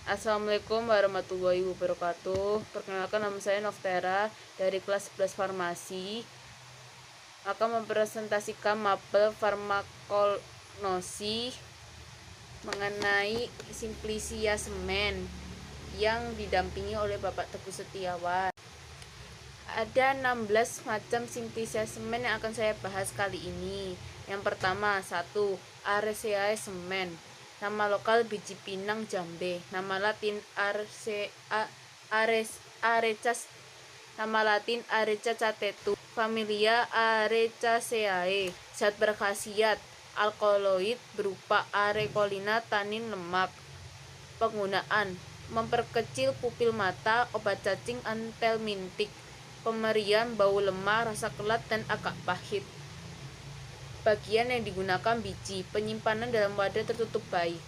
Assalamualaikum warahmatullahi wabarakatuh. Perkenalkan, nama saya Noftera dari kelas 11 Farmasi. Akan mempresentasikan mapel farmakologi mengenai Simplicia semen yang didampingi oleh Bapak Teguh Setiawan. Ada 16 macam Simplicia semen yang akan saya bahas kali ini. Yang pertama, 1. Araceae semen. Nama lokal biji pinang jambe. Nama latin Arecas. Nama latin Areca catetu. Familia Arecaceae. Zat berkhasiat alkaloid berupa arekolina tanin lemak. Penggunaan: memperkecil pupil mata, obat cacing antelmintik. Pemberian: bau lemah, rasa kelat dan agak pahit. Bagian yang digunakan biji. Penyimpanan dalam wadah tertutup baik.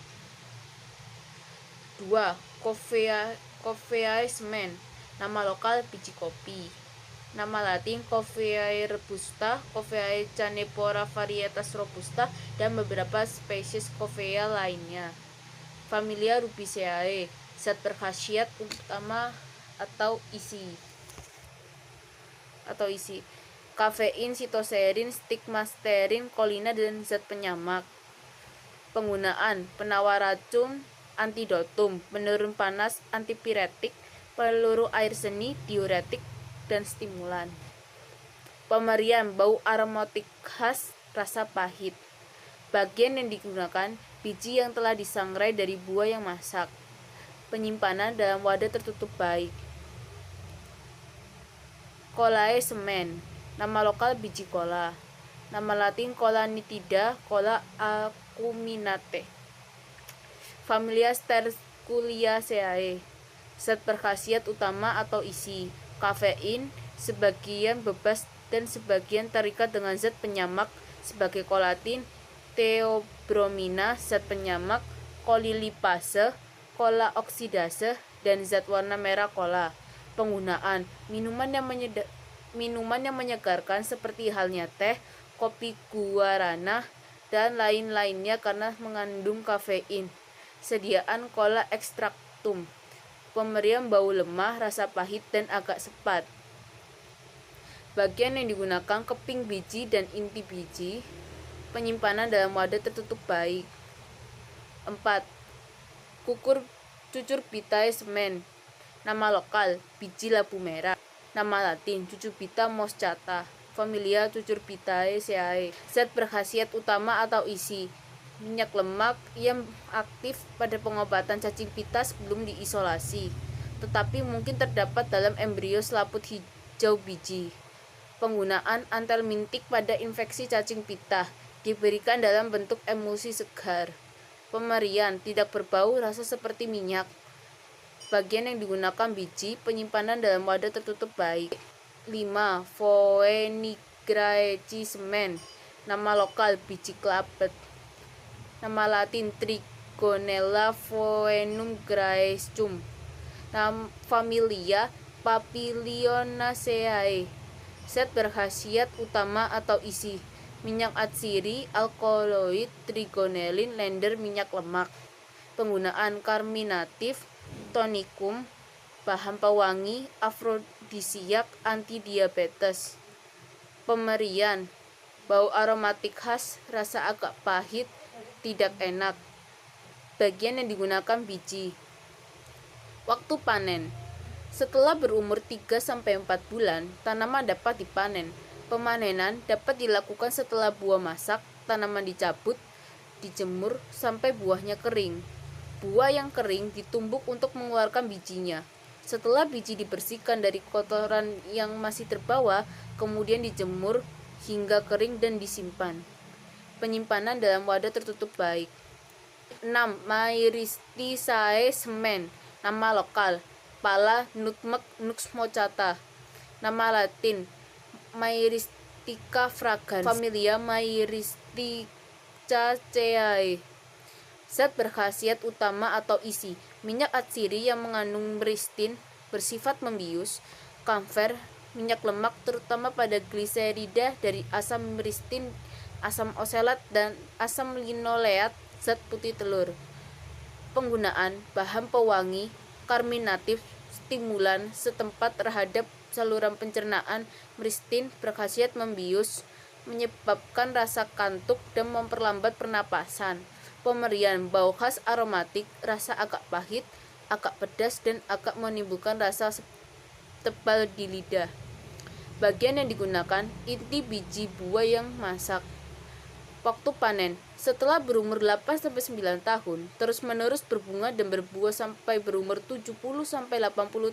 2. Coffeae semen. Nama lokal biji kopi. Nama latin Coffeae robusta, Coffeae canephora varietas robusta, dan beberapa spesies Coffea lainnya. Familia Rubiaceae. Zat berkhasiat utama atau isi kafein, sitoserin, stigmasterin, kolina, dan zat penyamak. Penggunaan: penawar racun, antidotum, penurun panas, antipiretik, peluru air seni, diuretik, dan stimulan. Pemberian: bau aromatik khas, rasa pahit. Bagian yang digunakan: biji yang telah disangrai dari buah yang masak. Penyimpanan dalam wadah tertutup baik. Colae semen. Nama lokal biji kola. Nama latin Cola nitida, Cola acuminate. Familia Sterculiaceae. Zat berkhasiat utama atau isi: kafein, sebagian bebas dan sebagian terikat dengan zat penyamak sebagai kolatin, theobromina, zat penyamak, kolilipase, kola oksidase, dan zat warna merah kola. Penggunaan: minuman yang menyegarkan seperti halnya teh, kopi guarana, dan lain-lainnya karena mengandung kafein. Sediaan cola ekstraktum. Pemberian: bau lemah, rasa pahit, dan agak sepat. Bagian yang digunakan: keping biji dan inti biji. Penyimpanan dalam wadah tertutup baik. 4. Cucurbitae semen. Nama lokal biji labu merah. Nama latin Cucurbita moschata. Familia Cucurbitaceae. Zat berkhasiat utama atau isi: minyak lemak yang aktif pada pengobatan cacing pita sebelum diisolasi, tetapi mungkin terdapat dalam embrio selaput hijau biji. Penggunaan: antelmintik pada infeksi cacing pita. Diberikan dalam bentuk emulsi segar. Pemberian: tidak berbau, rasa seperti minyak. Bagian yang digunakan biji. Penyimpanan dalam wadah tertutup baik. 5. Phoenigraeci semen. Nama lokal biji klabet. Nama latin Trigonella phoenum graecum. Familia Papilionaceae. Zat berkhasiat utama atau isi: minyak atsiri, alkaloid, trigonelin, lender, minyak lemak. Penggunaan: karminatif, tonikum, bahan pewangi, afrodisiak, antidiabetes. Pemberian: bau aromatik khas, rasa agak pahit, tidak enak. Bagian yang digunakan biji. Waktu panen: setelah berumur 3-4 bulan, tanaman dapat dipanen. Pemanenan dapat dilakukan setelah buah masak, tanaman dicabut, dijemur sampai buahnya kering. Buah yang kering ditumbuk untuk mengeluarkan bijinya. Setelah biji dibersihkan dari kotoran yang masih terbawa, kemudian dijemur hingga kering dan disimpan. Penyimpanan dalam wadah tertutup baik. 6. Myristicae semen. Nama lokal Pala nutmeg nux mochata. Nama latin Myristica fragrans. Familia Myristicaceae. Zat berkhasiat utama atau isi: minyak atsiri yang mengandung myristin, bersifat membius, kamfer, minyak lemak terutama pada gliserida dari asam myristin, asam oxalat, dan asam linoleat, zat putih telur. Penggunaan bahan pewangi, karminatif, stimulan setempat terhadap saluran pencernaan, meristin, berkhasiat membius, menyebabkan rasa kantuk dan memperlambat pernapasan. Pemberian bau khas aromatik, rasa agak pahit, agak pedas dan agak menimbulkan rasa tebal di lidah. Bagian yang digunakan inti biji buah yang masak. Waktu panen setelah berumur 8-9 tahun, terus-menerus berbunga dan berbuah sampai berumur 70-80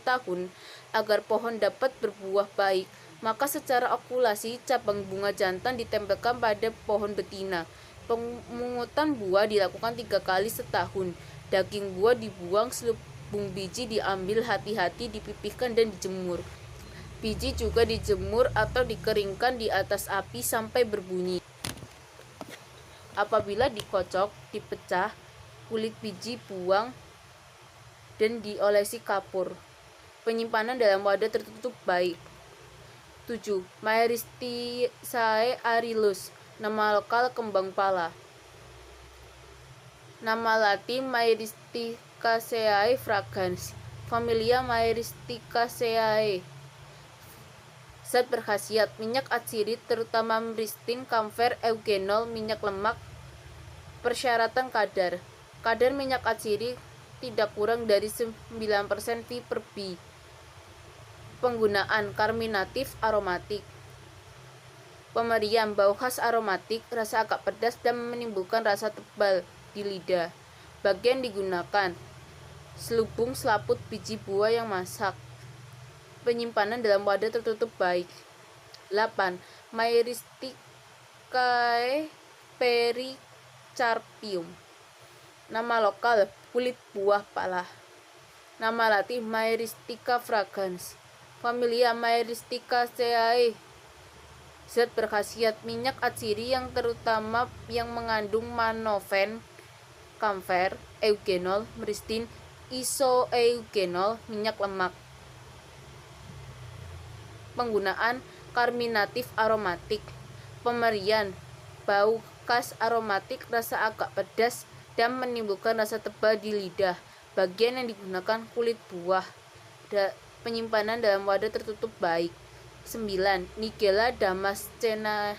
tahun. Agar pohon dapat berbuah baik, maka secara okulasi cabang bunga jantan ditempelkan pada pohon betina. Pemungutan buah dilakukan 3 kali setahun. Daging buah dibuang, selubung biji diambil hati-hati, dipipihkan dan dijemur. Biji juga dijemur atau dikeringkan di atas api sampai berbunyi. Apabila dikocok, dipecah, kulit biji buang dan diolesi kapur. Penyimpanan dalam wadah tertutup baik. 7. Myristicae arilus. Nama lokal kembang pala. Nama latin Myristicaceae fragrans. Familia Myristicaceae. Zat berkhasiat: minyak atsiri terutama myristin, kamfer, eugenol, minyak lemak. Persyaratan kadar. Kadar minyak atsiri tidak kurang dari 9% V/B. Penggunaan karminatif aromatik. Pemberian bau khas aromatik, rasa agak pedas dan menimbulkan rasa tebal di lidah. Bagian digunakan selubung selaput biji buah yang masak. Penyimpanan dalam wadah tertutup baik. 8. Myristicae pericarpium. Nama lokal kulit buah pala. Nama latin Myristica fragrans. Familia Myristicaceae. Zat berkhasiat: minyak atsiri yang terutama yang mengandung manofen, kamfer, eugenol, myristin, isoeugenol, minyak lemak. Penggunaan karminatif aromatik. Pemberian bau khas aromatik, rasa agak pedas dan menimbulkan rasa tebal di lidah. Bagian yang digunakan kulit buah. Penyimpanan dalam wadah tertutup baik. 9. Nigella damascenae.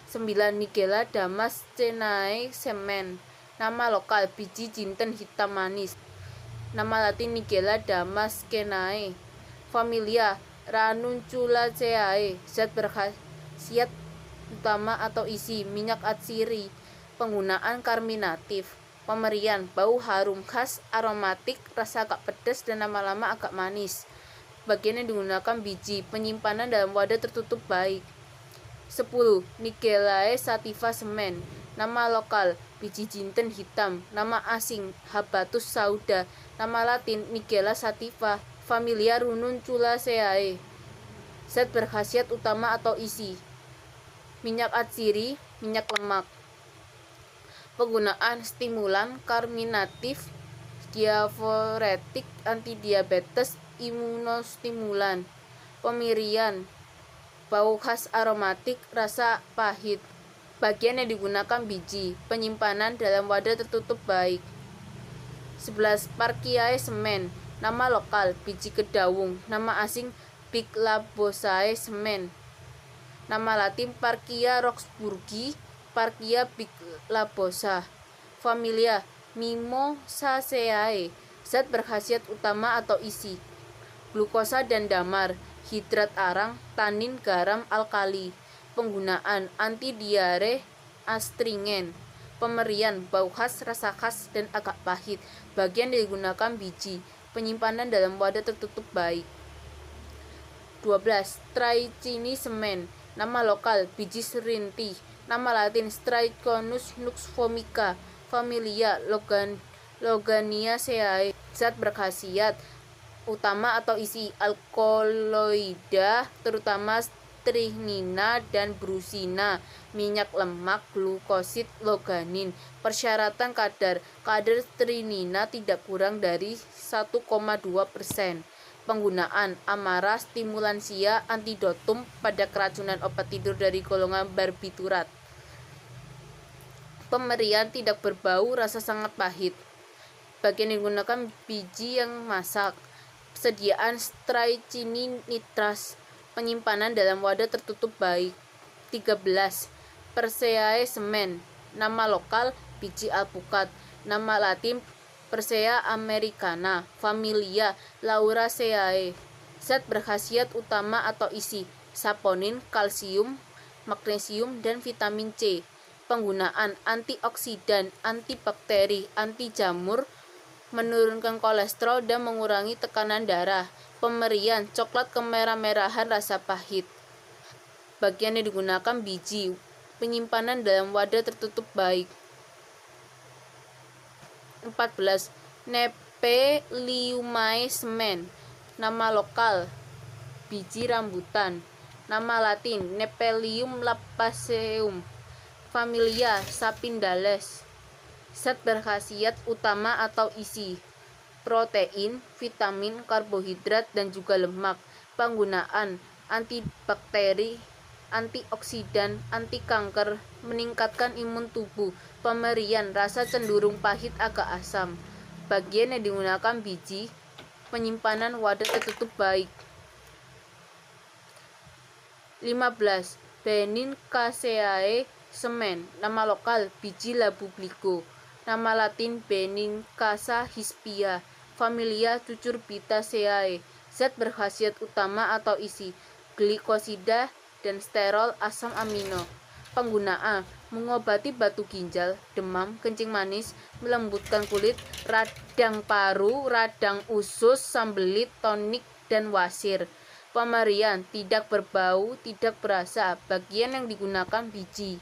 9. Nigella damascenae semen. Nama lokal biji jinten hitam manis. Nama latin Nigella damascenae. Familia Ranunculaceae. Zat berkhasiat utama atau isi: minyak atsiri. Penggunaan karminatif. Pemberian bau harum khas aromatik, rasa agak pedas dan lama-lama agak manis. Bagian yang digunakan biji. Penyimpanan dalam wadah tertutup baik. 10. Nigellae sativa semen. Nama lokal biji jinten hitam. Nama asing Habatus sauda. Nama latin Nigella sativa. Familia Ranunculaceae. Zat berkhasiat utama atau isi: minyak atsiri, minyak lemak. Penggunaan stimulan karminatif, diaforetik, antidiabetes, imunostimulan. Pemberian bau khas aromatik, rasa pahit. Bagian yang digunakan biji. Penyimpanan dalam wadah tertutup baik. 11. Parkiae semen. Nama lokal biji kedawung. Nama asing Biglabosae semen. Nama latin Parkia roxburghi, Parkia biglabosa. Familia Mimosaceae. Zat berkhasiat utama atau isi: glukosa dan damar, hidrat arang, tanin, garam, alkali. Penggunaan anti diare, astringen. Pemberian bau khas, rasa khas dan agak pahit. Bagian digunakan biji. Penyimpanan dalam wadah tertutup baik. 12. Straichini semen. Nama lokal biji serinti. Nama latin Streichionus nux vomica. Familia Loganiaceae. Zat berkhasiat utama atau isi: alkaloida terutama strychnina dan brusina, minyak lemak, glukosid, loganin. Persyaratan kadar. Kadar strychnina tidak kurang dari 1,2%. Penggunaan amara, stimulansia, antidotum pada keracunan obat tidur dari golongan barbiturat. Pemberian tidak berbau, rasa sangat pahit. Bagian yang digunakan biji yang masak. Persediaan strychnine-nitras. Penyimpanan dalam wadah tertutup baik. 13. Perseae semen. Nama lokal biji alpukat. Nama latin Persea americana. Familia Lauraceae. Zat berkhasiat utama atau isi: saponin, kalsium, magnesium, dan vitamin C. Penggunaan: antioksidan, antibakteri, anti jamur, menurunkan kolesterol dan mengurangi tekanan darah. Pemberian: coklat kemerah-merahan rasa pahit. Bagian yang digunakan biji. Penyimpanan dalam wadah tertutup baik. 14. Nepheliumae semen. Nama lokal biji rambutan. Nama latin Nephelium lappaceum. Familia Sapindales. Zat berkhasiat utama atau isi: protein, vitamin, karbohidrat, dan juga lemak. Penggunaan: antibakteri, antioksidan, anti kanker, meningkatkan imun tubuh. Pemberian: rasa cenderung pahit agak asam. Bagian yang digunakan biji. Penyimpanan wadah tertutup baik. 15. Benincasiae semen. Nama lokal biji labu bligo. Nama latin Benincasa hispia. Familia Cucurbitaceae. Zat berkhasiat utama atau isi: glikosida dan sterol asam amino. Penggunaan: mengobati batu ginjal, demam, kencing manis, melembutkan kulit, radang paru, radang usus, sembelit, tonik, dan wasir. Pemberian: tidak berbau, tidak berasa. Bagian yang digunakan biji.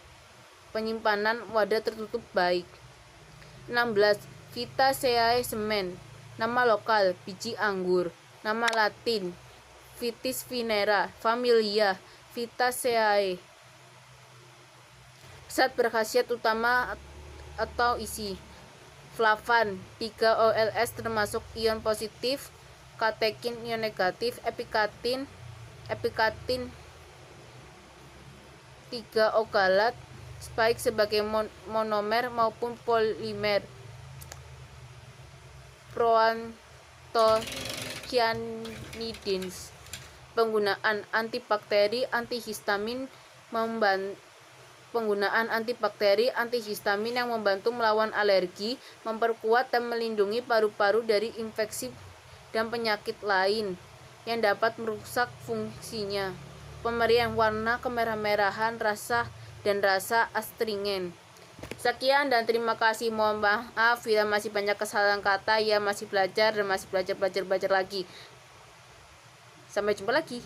Penyimpanan wadah tertutup baik. 16. Vitaceae semen. Nama lokal biji anggur. Nama latin Vitis vinera. Familia Vitaceae. Zat berkhasiat utama atau isi: flavan, 3-OLS termasuk ion positif, katekin ion negatif, epikatin 3-ogalat, baik sebagai monomer maupun polimer, proanthocyanidins. Penggunaan: antibakteri, antihistamin, yang membantu melawan alergi, memperkuat dan melindungi paru-paru dari infeksi dan penyakit lain yang dapat merusak fungsinya. Pemberian: warna kemerah-merahan, rasa astringen. Sekian dan terima kasih. Mohon maaf bila masih banyak kesalahan kata. Ya, masih belajar dan masih belajar lagi. Sampai jumpa lagi.